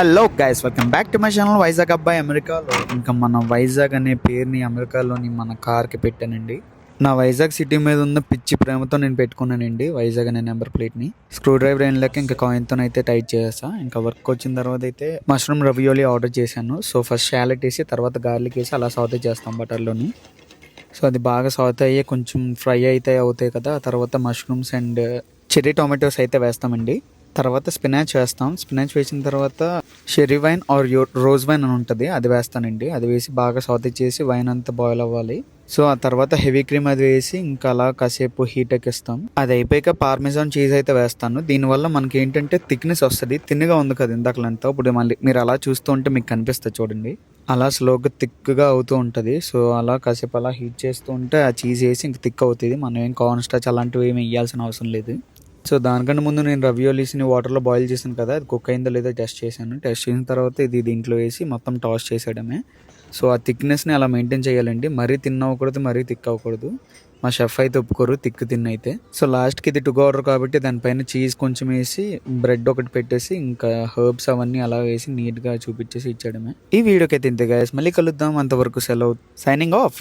Hello guys, welcome back to my channel Vizag అబ్బాయి అమెరికాలో. ఇంకా మన వైజాగ్ అనే పేరుని అమెరికాలోని మన కార్కి పెట్టానండి. నా వైజాగ్ సిటీ మీద ఉన్న పిచ్చి ప్రేమతో నేను పెట్టుకున్నానండి వైజాగ్ అనే నెంబర్ ప్లేట్ని. స్క్రూ డ్రైవర్ ఏం లేక ఇంకా కాయిన్తో అయితే టైట్ చేసా. ఇంకా వర్క్ వచ్చిన తర్వాత అయితే మష్రూమ్ రవియోలీ ఆర్డర్ చేశాను. సో ఫస్ట్ షాలెట్ వేసి తర్వాత గార్లిక్ వేసి అలా సాతే చేస్తాం బటర్లోని. సో అది బాగా సాతే అయ్యి కొంచెం ఫ్రై అయితే అవుతాయి కదా. ఆ తర్వాత మష్రూమ్స్ అండ్ చెర్రీ టొమాటోస్ అయితే వేస్తామండి. తర్వాత స్పినాచ్ వేస్తాం. స్పినాచ్ వేసిన తర్వాత sherry wine or rose wine అని ఉంటుంది, అది వేస్తానండి. అది వేసి బాగా సాతే చేసి వైన్ అంతా బాయిల్ అవ్వాలి. సో ఆ తర్వాత హెవీ క్రీమ్ అది వేసి ఇంకా అలా కాసేపు హీట్ ఎక్కిస్తాం. అది అయిపోయాక పార్మెజాన్ చీజ్ అయితే వేస్తాను. దీనివల్ల మనకి ఏంటంటే థిక్నెస్ వస్తుంది. తిన్నగా ఉంది కదా ఇందాకలంతా, ఇప్పుడు మళ్ళీ మీరు అలా చూస్తూ ఉంటే మీకు కనిపిస్తుంది చూడండి, అలా స్లోగా థిక్గా అవుతూ ఉంటుంది. సో అలా కాసేపు అలా హీట్ చేస్తూ ఉంటే ఆ చీజ్ వేసి ఇంక థిక్ అవుతుంది. మనం ఏం కార్న్ స్టార్చ్ అలాంటివి ఏమి వేయాల్సిన అవసరం లేదు. సో దానికంటే ముందు నేను రవియోలీస్ని వాటర్లో బాయిల్ చేశాను కదా, అది కుక్ అయిందో లేదో టెస్ట్ చేశాను. టెస్ట్ చేసిన తర్వాత ఇది దీంట్లో వేసి మొత్తం టాస్ చేసేయడమే. సో ఆ థిక్నెస్ని అలా మెయింటైన్ చేయాలండి. మరీ తిన్ అవ్వకూడదు, మరీ థిక్ అవ్వకూడదు. మా షెఫ్ అయితే ఒప్పుకోరు థిక్ తిన్ అయితే. సో లాస్ట్కి ఇది టుగో ఆర్డర్ కాబట్టి దానిపైన చీజ్ కొంచెం వేసి బ్రెడ్ ఒకటి పెట్టేసి ఇంకా హర్బ్స్ అవన్నీ అలా వేసి నీట్గా చూపించేసి ఇచ్చేయడమే. ఈ వీడియోకి అయితే ఇంతే గైస్, మళ్ళీ కలుద్దాం. అంతవరకు సెలవు, సైనింగ్ ఆఫ్.